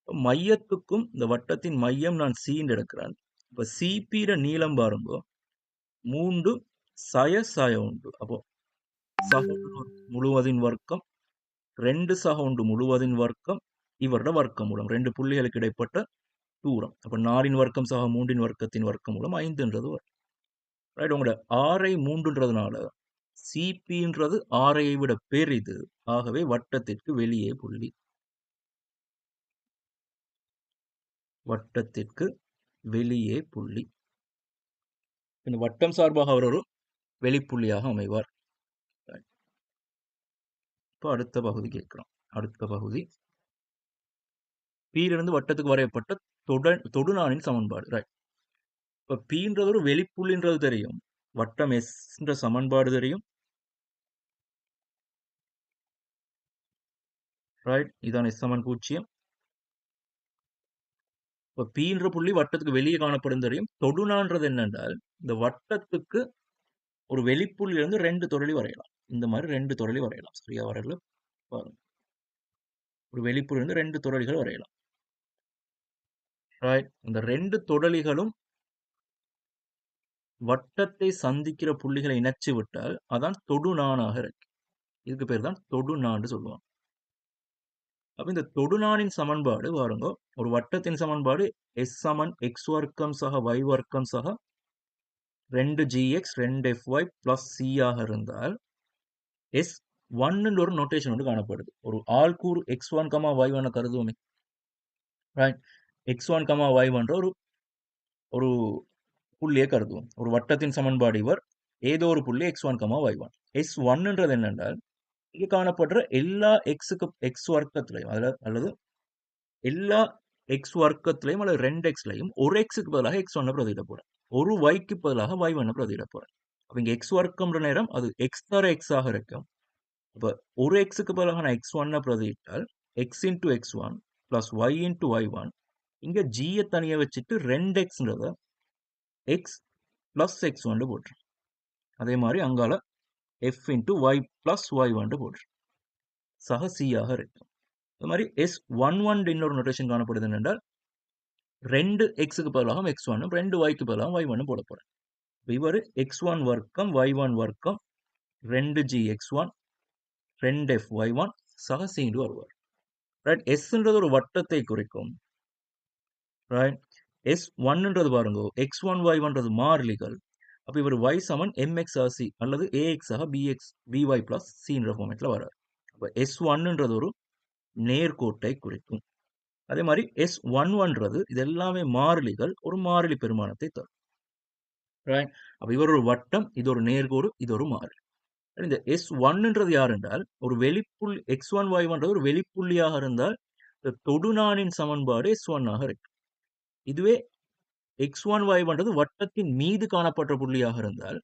மையத்துக்கும் இந்த வட்டத்தின் மையம் நான் சீன்னு எடுக்கிறேன். இப்ப சிபிட நீளம் பாருங்க 3 சாய 1. அப்போ முழுவதின் வர்க்கம் 2 சக ஒன்று முழுவதின் வர்க்கம் இவரோட வர்க்கம் மூலம் 2 புள்ளிகளுக்கு இடைப்பட்ட தூரம். அப்ப 4 வர்க்கம் சக 3 வர்க்கத்தின் வர்க்கம் மூலம் 5ன்றது வரும். ரைட், உங்களோட ஆரை 3ன்றதுனால சிபின்றது ஆரையை விட பெரிது. ஆகவே வட்டத்திற்கு வெளியே புள்ளி. வட்டத்திற்கு வெளியே புள்ளி. இந்த வட்டம் சார்பாக அவர் ஒரு வெளிப்புள்ளியாக அமைவார். இப்போ அடுத்த பகுதி கேட்கிறோம். அடுத்த பகுதி பீலிருந்து வட்டத்துக்கு வரையப்பட்ட தொடுநாணின் சமன்பாடு. ரைட், இப்ப பீன்றது ஒரு வெளிப்புள்ளின்றது தெரியும், வட்டம் எஸ் என்ற சமன்பாடு தெரியும். ரைட், இதான் எஸ் சமன் 0. இப்ப பீன்ற புள்ளி வட்டத்துக்கு வெளியே காணப்படும் தெரியும். தொடுநான்றது என்னென்றால் இந்த வட்டத்துக்கு ஒரு வெளிப்புள்ளியிலிருந்து 2 தொடலி வரையலாம். இந்த மாதிரி 2 தொடலி வரையலாம். சரியா வரல பாருங்க. ஒரு வெளிப்புள்ளிலிருந்து 2 தொடலிகள் வரையலாம். ரைட், இந்த 2 தொடலிகளும் வட்டத்தை சந்திக்கிற புள்ளிகளை இணைச்சு விட்டால் அதான் தொடுநானாக இருக்கு. இதுக்கு பேர் தான் தொடுநான்னு சொல்லுவாங்க. அப்ப இந்த தொடுநானின் சமன்பாடு பாருங்க, ஒரு வட்டத்தின் சமன்பாடு எஸ் சமன் எக்ஸ் வர்க்கம் சக y வர்க்கம் சக 2gx 2fy பிளஸ் c ஆக இருந்தால் எஸ் ஒன்னு ஒரு நோட்டேஷன் வந்து காணப்படுது. ஒரு ஆள்கூறு x1, y1 கருதுவோமே. Right, x1, y1 ஒரு புள்ளியை கருதுவோம். ஒரு வட்டத்தின் சமன்பாடு இவர் ஏதோ ஒரு புள்ளி x1, y1. S1ன்றது என்னென்றால் இங்க காணப்படுற எல்லா எக்ஸ் வர்க்கத்திலையும் அல்லது எல்லா எக்ஸ் வர்க்கத்திலையும் அல்லது 2xலையும் ஒரு எக்ஸுக்கு பதிலாக x1 பிரதியிட போறேன், ஒரு yக்கு பதிலாக y1 பிரதியிட போறேன். அப்ப இங்க எக்ஸ் வர்க்கம்ன்ற நேரம் அது எக்ஸ் தர எக்ஸ் ஆக இருக்கும். அப்ப ஒரு எக்ஸுக்கு பதிலாக நான் x1 பிரதியிட்டால் x into x1 plus y into y1. இங்க ஜியை தனியா வச்சுட்டு 2xன்றத எக்ஸ் பிளஸ் x1 போட்டுரு. அதே மாதிரி அங்கால f into y plus y1 போட்டுரு. சக c ஆக இருக்கும். அது மாதிரி S11 இன்னொரு நோட்டேஷன் காணப்படுது என்றால் 2 எக்ஸுக்கு பதிலாக x1 2 yக்கு பதிலாக y1 போட போறேன். இவர் x1 வர்க்கம் y1 வர்க்கம் 2gx1 2fy1 சக c வருவார். ரைட், எஸ்ன்றது ஒரு வட்டத்தை குறிக்கும். ரைட், S1ன்றது பாருங்க x1 y1ன்றது மாறிலிகள். அப்ப இவர் y சமன் mx ஆக c அல்லது ax ஆக bx by பிளஸ் cன்ற ஃபார்மேட்ல வரார். அப்ப S1ன்றது ஒரு நேர்கோட்டை குறிக்கும். அதே மாதிரி S11ன்றது இது எல்லாமே மாறிலிகள், ஒரு மாறிலி பெருமானத்தை தரும். ரைட், அப்ப இவர் ஒரு வட்டம், இது ஒரு நேர்கோடு, இது ஒரு மாறிலி. இந்த S1ன்றது யார் என்றால் ஒரு வெளிப்புள்ளி x1 y1ன்றது ஒரு வெளிப்புள்ளியாக இருந்தால் இந்த தொடுநானின் சமன்பாடு S1 ஆக இருக்கு. இதுவே x1 y1ன்றது வட்டத்தின் மீது காணப்பட்ட புள்ளியாக இருந்தால்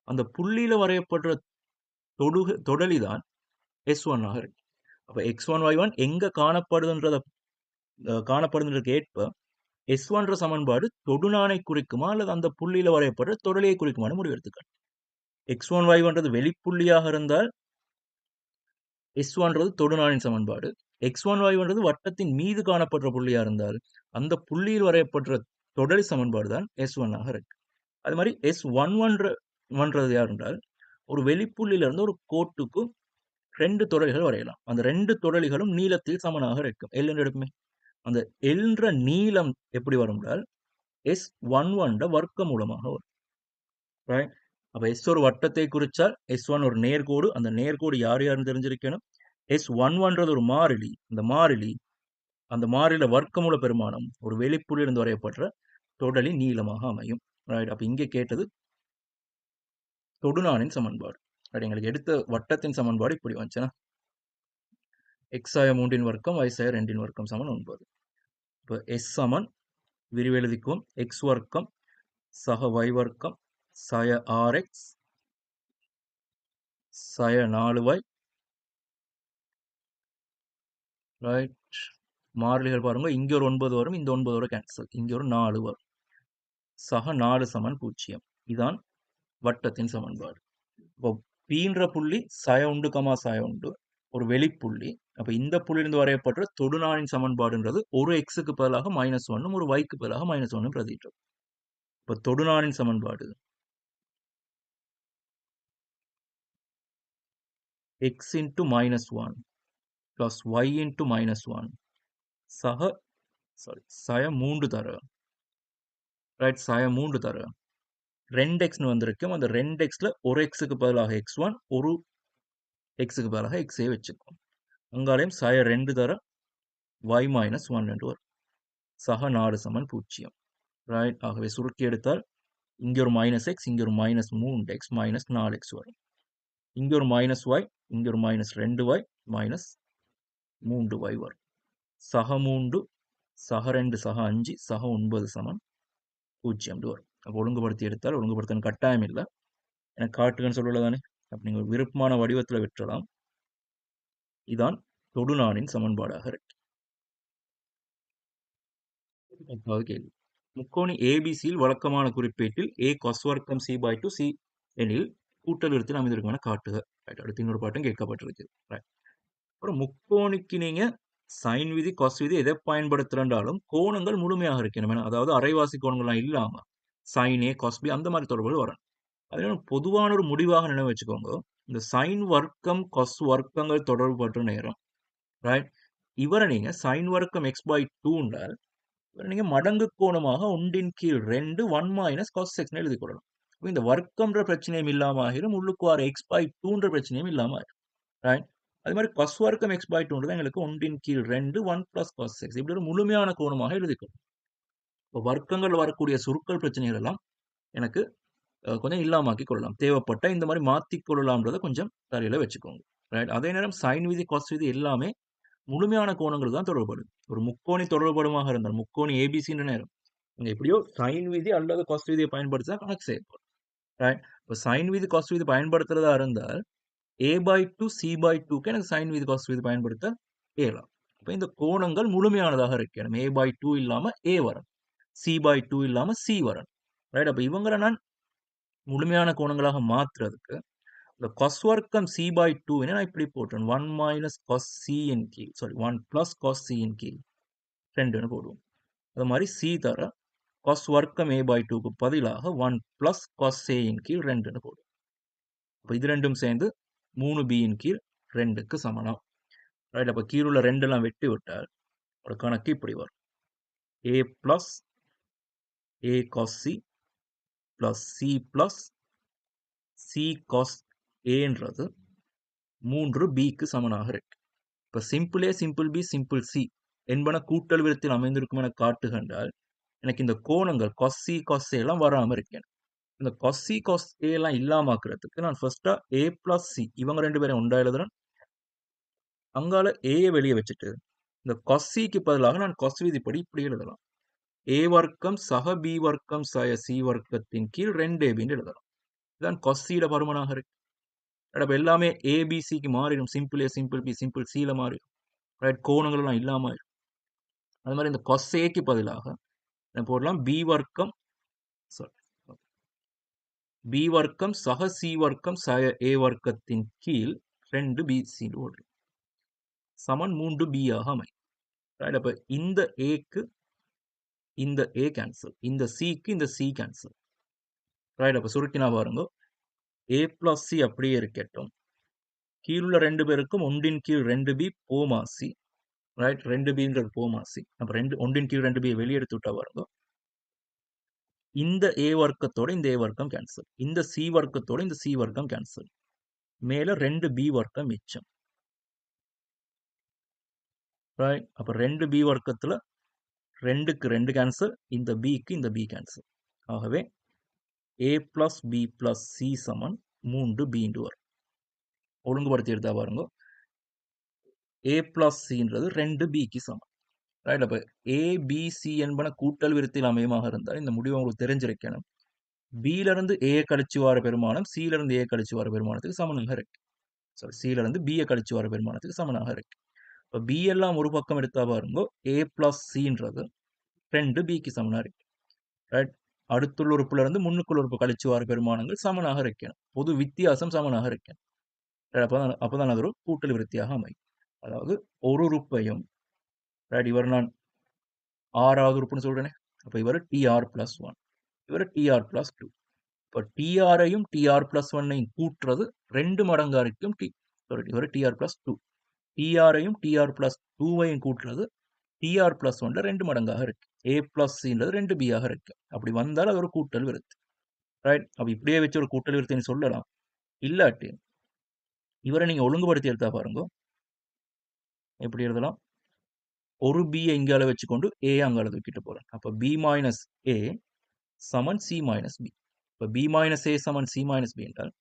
அந்த புள்ளியில வரையப்பட்ட தொடலிதான் S1 ஆக இருக்கு. அப்ப x1 y1 எங்க காணப்படுதுன்றதுக்கு ஏற்ப S1 சமன்பாடு தொடுநானை குறிக்குமா அல்லது அந்த புள்ளியில வரையப்பட்ட தொடலியை குறிக்குமான்னு முடிவு எடுத்துக்கலாம். x1 y1ன்றது வெளிப்புள்ளியாக இருந்தால் S1ன்றது தொடுநானின் சமன்பாடு. x1 y1ன்றது வட்டத்தின் மீது காணப்படுற புள்ளியா இருந்தால் அந்த புள்ளியில் வரையப்பட்ட தொடலி சமன்பாடு தான் S1 ஆக இருக்கு. அது மாதிரி S11ன்றது யார் என்றால் ஒரு வெளிப்புள்ளியிலிருந்து ஒரு கோட்டுக்கு 2 தொடலிகள் வரையலாம். அந்த 2 தொடலிகளும் நீளத்தில் சமனாக இருக்கும். L என்று எடுக்குமே. அந்த எல்ன்ற நீளம் எப்படி வரும் என்றால் S11 வர்க்க மூலமாக வரும். ரைட், அப்ப S ஒரு வட்டத்தை குறிச்சால் S1 ஒரு நேர்கோடு, அந்த நேர்கோடு யார் யாருன்னு தெரிஞ்சிருக்கணும். S11ன்றது ஒரு மாறிலி, அந்த மாறிலியோட வர்க்கமூல பெருமானம் ஒரு வெளிப்புள்ளியிலிருந்து வரையப்பட்ட தொடலி நீளமாக அமையும். ரைட், அப்ப இங்கே கேட்டது தொடுநானின் சமன்பாடு. ரைட், எங்களுக்கு எடுத்த வட்டத்தின் சமன்பாடு இப்படி வந்துச்சுன்னா x ஆய 3 வர்க்கம் y ஆய 2 வர்க்கம் சமன் 9. இப்போ S சமன் விரிவெழுதிக்குவோம் x வர்க்கம் சக y வர்க்கம் சய rx சய 4y. ரைட், மாறிலிகள் பாருங்க, இங்க ஒரு 9 வரும், இந்த 9ஓட கேன்சல், இங்க ஒரு 4 வரும். சக 4 சமன் 0. இதான் வட்டத்தின் சமன்பாடு. இப்போ பீன்ற புள்ளி சய உண்டு சய உண்டு ஒரு வெளிப்புள்ளி. அப்ப இந்த புள்ளியிலிருந்து வரையப்பட்ட தொடுநானின் சமன்பாடுன்றது ஒரு எக்ஸுக்கு பதிலாக -1 ஒரு yக்கு பதிலாக -1 பிரதியிட்டோம். இப்ப தொடுநானின் சமன்பாடு x into -1 plus y into -1 சக சய 3 தர ரைட் சய 3 தர 2xன்னு வந்திருக்கும். அந்த 2xல ஒரு xக்கு பதிலாக x1 ஒரு xக்கு பதிலாக xஐ வச்சுக்கோம். அங்காலையும் சய 2 தர y -1 என்று வரும். சக 4 சமன் 0 ரைட். ஆகவே சுருக்கி எடுத்தால் இங்க ஒரு -x இங்க ஒரு -3x -4x வரும். இங்க ஒரு -y இங்க ஒரு -2y -3y வரும். சக 3 சக 2 சக 5 சக 9 சமன் 0 வரும். அப்போ ஒழுங்குபடுத்தி எடுத்தால் ஒழுங்குபடுத்தணும் கட்டாயம் இல்லை, எனக்கு காட்டுகன்னு சொல்லதானே. அப்போ நீங்கள் விருப்பமான வடிவத்தில் விட்டுறலாம். இதான் தொடுநானின் சமன்பாடாக இருக்கு. கேள்வி, முக்கோணி ஏபிசியில் வழக்கமான குறிப்பேட்டில் a cos வர்க்கம் c/2 c எனில் கூட்டல் விருத்தில் அமைந்திருக்குமென காட்டுக. அடுத்து இன்னொரு பாட்டும் கேட்கப்பட்டிருக்கு. அப்புறம் முக்கோணிக்கு நீங்க சைன் விதி கொஸ் விதி எதை பயன்படுத்துறாலும் கோணங்கள் முழுமையாக இருக்கணும். அதாவது அரைவாசி கோணங்கள்லாம் இல்லாம சைன் ஏ கொஸ் பி அந்த மாதிரி தொடர்புகள் வரணும். அதனால பொதுவான ஒரு முடிவாக நினைவு வச்சுக்கோங்க, இந்த சைன் வர்க்கம் கொஸ் வர்க்கங்கள் தொடர்பு பற்ற நேரம் ரைட், இவரை நீங்க சைன் வர்க்கம் x/2 நீங்க மடங்கு கோணமாக 1/2 1 - cos x எழுதி கொள்ளலாம். இந்த வர்க்கம்ன்ற பிரச்சனையும் இல்லாம ஆகிரும், உள்ளுக்கு வர x/2 பிரச்சனையும் இல்லாம ஆகிரும் ரைட். அது மாதிரி cos வர்க்கம் x/2 தான் எங்களுக்கு 1/2 1 + cos x இப்படி ஒரு முழுமையான கோணமாக எழுதிக்கொள்ளும். இப்போ வர்க்கங்கள் வரக்கூடிய சுருக்கல் பிரச்சனைகள் எல்லாம் எனக்கு கொஞ்சம் இல்லாமக்கி கொள்ளலாம். தேவைப்பட்ட இந்த மாதிரி மாற்றிக் கொள்ளலாம்ன்றதை கொஞ்சம் தலையில வச்சுக்கோங்க ரைட். அதே நேரம் சைன் விதி கொஸ் விதி எல்லாமே முழுமையான கோணங்கள் தான் தொடர்படும். ஒரு முக்கோணி தொடர்படுமாக இருந்தால் முக்கோணி ஏபிசின்ற நேரம் நீங்க எப்படியோ சைன் விதி அல்லது கொஸ் விதியை பயன்படுத்திதான் கணக்கு செய்யப்படும் ரைட். இப்போ சைன் விதி கொஸ் விதி பயன்படுத்துறதா இருந்தால் a/2 c/2க்கு எனக்கு சைன் விதி கொஸ் விதி பயன்படுத்த இயலாம். இப்போ இந்த கோணங்கள் முழுமையானதாக இருக்கணும். a/2 இல்லாம a வரும், c/2 இல்லாம c வரும் ரைட். அப்போ இவங்களை நான் முழுமையான கோணங்களாக மாற்றுறதுக்கு இந்த cos வர்க்கம் c/2 நான் இப்படி போட்டேன் 1 - cos c இன் கீழ் 1 + cos c இன் கீழ் 2ன்னு போடுவோம். அது மாதிரி c தர cos வர்க்கம் a/2க்கு பதிலாக 1 + cos a இன் கீழ் 2ன்னு போடுவோம். அப்போ இது ரெண்டும் சேர்ந்து 3b இன் கீழ் 2க்கு சமனம் ரைட். அப்போ கீழ் உள்ள 2 எல்லாம் வெட்டி விட்டால் ஒரு கணக்கு இப்படி வரும், a + a cos c + c + c cos aன்றது 3bக்கு சமனாக இருக்கு. இப்போ simple a simple b simple c என்பன கூட்டல் விதத்தில் அமைந்திருக்கும் என காட்டுகின்றால் எனக்கு இந்த கோணங்கள் cos c cos a எல்லாம் வராம இருக்கேன். இந்த cos c cos a எல்லாம் இல்லாமக்கிறதுக்கு நான் ஃபர்ஸ்டா a + c இவங்க ரெண்டு பேரும் உண்டா எழுதுறேன். அங்கால a வெளியே வச்சுட்டு இந்த cos c க்கு பதிலாக நான் cos விதிப்படி இப்படி எழுதலாம், a வர்க்கம் சக b வர்க்கம் சய c வர்க்கத்தின் கீழ் 2ab எழுதலாம். இதுதான் cos c ட பருமனாக இருக்கு. அப்போ எல்லாமே ஏபிசிக்கு மாறிடும், simple A simple B simple சில மாறிடும் ரைட். கோணங்கள் எல்லாம் இல்லாம இருக்கும். அது மாதிரி இந்த cos a க்கு பதிலாக போடலாம் b வர்க்கம் சக c வர்க்கம் சய a வர்க்கத்தின் கீழ் 2bc சமன் 3b ஆக அமையும் ரைட். அப்ப இந்த aக்கு இந்த a கேன்சல், இந்த cக்கு இந்த c கேன்சல் ரைட். அப்ப சுருக்கினா பாருங்க, a + c அப்படியே இருக்கட்டும், கீழுள்ள 2 பேருக்கும் 1/2b போமாசி ரைட். 2bன்றது போமாசி. அப்ப 1/2b வெளியெடுத்து விட்டா பாருங்க, இந்த a வர்க்கத்தோட இந்த a வர்க்கம் கேன்சல், இந்த c வர்க்கத்தோட இந்த c வர்க்கம் கேன்சல், மேல 2b வர்க்கம் மிச்சம் ரைட். அப்ப 2b வர்க்கத்துல 2க்கு 2 கேன்சல், இந்த bக்கு இந்த b கேன்சல். ஆகவே a + b + c சமன் 3b வரும். ஒழுங்குபடுத்தி எடுத்தா பாருங்க, a + cன்றது 2bக்கு சமம் ரைட். அப்ப a b c என்பன கூட்டல் விருத்தில் அமையமாக இருந்தால் இந்த முடிவு உங்களுக்கு தெரிஞ்சிருக்கணும். b ல இருந்து a கழிச்சு வர பெருமானம் c ல இருந்து a கழிச்சு வர பெருமானத்துக்கு சமனாக இருக்கு. c ல இருந்து b கழிச்சு வர பெருமானத்துக்கு சமனாக இருக்கு. இப்ப b எல்லாம் ஒரு பக்கம் எடுத்தா பாருங்க, a + cன்றது 2bக்கு சமனா இருக்கு ரைட். அடுத்துள்ள உறுப்புல இருந்து முன்னுக்குள்ள உறுப்பு கழிச்சு வர பெருமானங்கள் சமனாக இருக்கணும், பொது வித்தியாசம் சமனாக இருக்கணும். அப்பதான் அது ஒரு கூட்டல் விருத்தியாக அமையும். அதாவது ஒரு உறுப்பையும் ரைட், இவர் நான் 6வது உறுப்புன்னு சொல்றேனே, அப்ப இவர் tr + 1 இவர் tr + 2. இப்ப tr ஐயும் tr + 1ஐயும் கூட்டுறது 2 மடங்கா இருக்கும் இவர் tr + 2 டிஆரையும் டிஆர் பிளஸ் டூவையும் கூட்டுறது டிஆர் பிளஸ் ஒன்ல 2 மடங்காக இருக்கு. ஏ பிளஸ் சின்றது 2 பி ஆக இருக்கு. அப்படி வந்தால் அது ஒரு கூட்டல் விருத்தி. ரைட்? அப்ப இப்படியே வச்சு ஒரு கூட்டல் விருத்தின்னு சொல்லலாம். இல்லாட்டி இவரை நீங்க ஒழுங்குபடுத்தி எடுத்தா பாருங்க. எப்படி எழுதலாம்? ஒரு பியை இங்கால வச்சுக்கொண்டு ஏ அங்கால தூக்கிட்டு போறேன். அப்ப பி மைனஸ் ஏ சமன் சி மைனஸ் பி. இப்ப பி மைனஸ் ஏ சமன் சி மைனஸ் பி என்றால்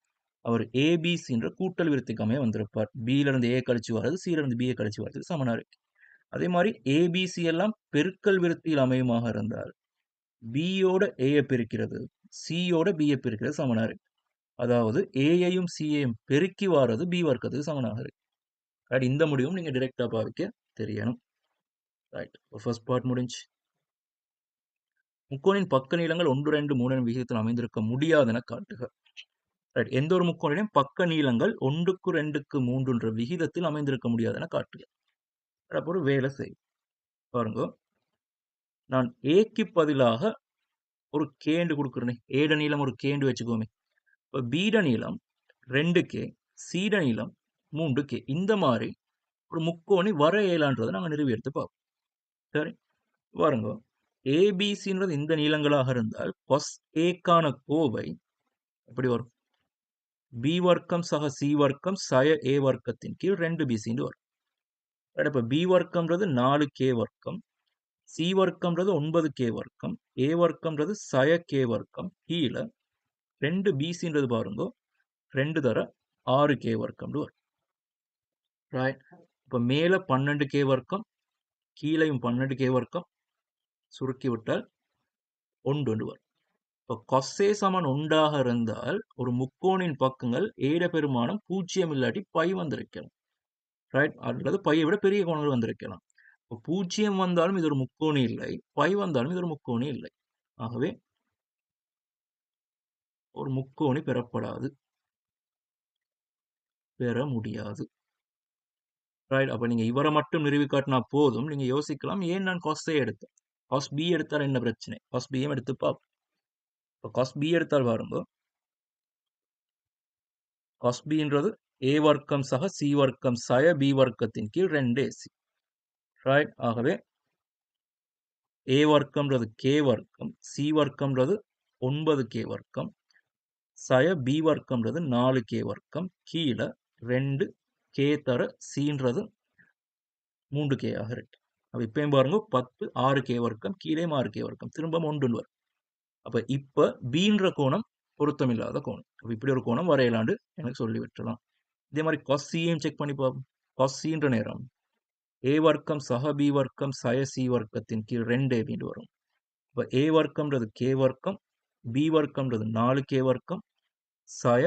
அவர் ஏபிசின்ற கூட்டல் விருத்திக்கு அமைய வந்திருப்பார். பில இருந்து ஏ கழிச்சு வர்றது சில இருந்து பியை கழிச்சு வர்றதுக்கு சமனா இருக்கு. அதே மாதிரி ஏபிசி எல்லாம் பெருக்கல் விருத்தியில் அமையுமாக இருந்தால் பியோட ஏயை பிரிக்கிறது சியோட பியை பிரிக்கிறது சமனா இருக்கு. அதாவது ஏயையும் சியையும் பெருக்கி வாரது பி வர்க்கத்துக்கு சமனாக இருக்கு. ரைட்? இந்த முடிவும் நீங்க டிரெக்டா பாவிக்க தெரியணும். ரைட்? ஃபர்ஸ்ட் பார்ட் முடிஞ்சு. முக்கோணின் பக்க நீளங்கள் 1, 2, 3 விகிதத்தில் அமைந்திருக்க முடியாதென காட்டுக. ரைட்? எந்த ஒரு முக்கோணிலும் பக்க நீளங்கள் 1க்கு 2க்கு 3 விகிதத்தில் அமைந்திருக்க முடியாதென காட்டுக. அப்போ ஒரு வேலை செய் பாருங்க. நான் ஏக்கு பதிலாக ஒரு கேண்டு கொடுக்குறேனே. ஏட நீளம் ஒரு கேண்டு வச்சுக்கோமே. இப்போ பீட நீளம் 2K, சீட நீளம் 3K. இந்த மாதிரி ஒரு முக்கோணி வர இயலான்றதை நாங்கள் நிறுவி எடுத்து பார்ப்போம். சரி, பாருங்க. ஏபிசின்றது இந்த நீளங்களாக இருந்தால் கொஸ் ஏக்கான கோவை எப்படி வரும்? பி வர்க்கம் சக சி வர்க்கம் சய ஏ வர்க்கத்தின் கீழ் 2BCன்னு வரும். இப்போ பி வர்க்கம்ன்றது 4K வர்க்கம், சி வர்க்கம்ன்றது 9K வர்க்கம், ஏ வர்க்கம்ன்றது சய கே வர்க்கம், கீழே 2BCன்றது பாருங்க 2 தர 6K வர்க்கம் வரும். ரைட்? இப்போ மேலே 12K வர்க்கம், கீழையும் 12K வர்க்கம், சுருக்கி விட்டால் 1 வரும். இப்போ கொஸ்ஸே சமன் 1 இருந்தால் ஒரு முக்கோணின் பக்கங்கள் ஏட பெருமானம் 0 இல்லாட்டி பை வந்திருக்கலாம். ரைட்? அல்லது பையை விட பெரிய கோணங்கள் வந்திருக்கலாம். இப்போ 0 வந்தாலும் இது ஒரு முக்கோணி இல்லை, பை வந்தாலும் இது ஒரு முக்கோணி இல்லை. ஆகவே ஒரு முக்கோணி பெறப்படாது, பெற முடியாது. ரைட்? அப்ப நீங்க இவரை மட்டும் நிறுவி காட்டினா போதும். நீங்க யோசிக்கலாம், ஏன் நான் கொஸ்ஸே எடுத்தேன்? காஸ் பி எடுத்தால் என்ன பிரச்சனை? காஸ் பியும் எடுத்து பார்ப்போம். இப்போ காஸ் பி எடுத்தால் பாருங்க, காஸ் பின்றது ஏ வர்க்கம் சக சி வர்க்கம் சய பி வர்க்கத்தின் கீழ் 2AC. ரைட்? ஆகவே ஏ வர்க்கம்ன்றது கே வர்க்கம், சி வர்க்கம்ன்றது 9K வர்க்கம், சய பி வர்க்கம்ன்றது 4K வர்க்கம், கீழே 2K தர சின்றது 3K ஆக இருக்கு. அப்ப இப்பயும் பாருங்க 10 6K வர்க்கம், கீழே 6K வர்க்கம், திரும்ப 1 வரும். அப்ப இப்ப பீன்ற கோணம் பொருத்தமில்லாத கோணம். அப்ப இப்படி ஒரு கோணம் வரையலாண்டு எனக்கு சொல்லி விட்டுலாம். இதே மாதிரி காஸ் சியையும் செக் பண்ணி பார்ப்போம். காஸ் சின்ற நேரம் ஏ வர்க்கம் சக பி வர்க்கம் சய சி வர்க்கத்தின் கீழ் 2AB வரும். இப்போ ஏ வர்க்கம்ன்றது கே வர்க்கம், பி வர்க்கம்ன்றது 4K வர்க்கம், சய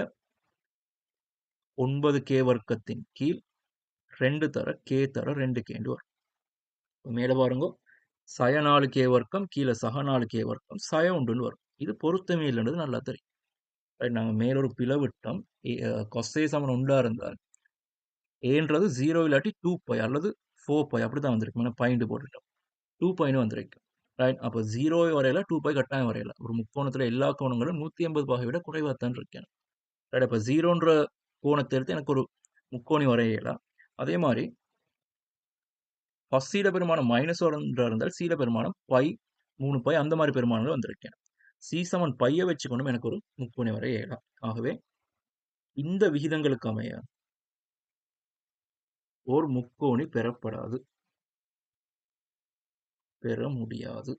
9K வர்க்கத்தின் கீழ் 2 தர K தர 2K வரும். மேலே பாருங்க, சய 4K வர்க்கம், கீழே சக 4K வர்க்கம், சய 1 வரும். இது பொருத்தமே இல்லைன்றது நல்லா தெரியும். நாங்கள் மேலொரு பிளவிட்டம் கொஸ்ஸே சமன் 1 இருந்தால் ஏன்றது 0 இல்லாட்டி 2π அல்லது 4π அப்படித்தான் வந்திருக்கு. பாயிண்ட் போட்டுட்டோம், 2πன்னு வந்திருக்கு. ரைட்? அப்போ 0 வரையில 2π கட்டாயம் வரையில. ஒரு முக்கோணத்துல எல்லா கோணங்களும் 180 பாகை விட குறைவாத்தான் இருக்கேன். ரைட்? அப்போ 0ன்ற கோணத்தை எடுத்து எனக்கு ஒரு முக்கோணி வரையலாம். அதே மாதிரி ஃபர்ஸ்ட் சீட பெருமானம் -1 இருந்தால் சீட பெருமானம் π 3π அந்த மாதிரி பெருமானங்கள் வந்திருக்கேன். சி சமன் பையை வச்சுக்கொண்டும் எனக்கு ஒரு முக்கோணி வரையலாம். ஆகவே இந்த விகிதங்களுக்கு அமைய ஒரு முக்கோணி பெறப்படாது, பெற முடியாது.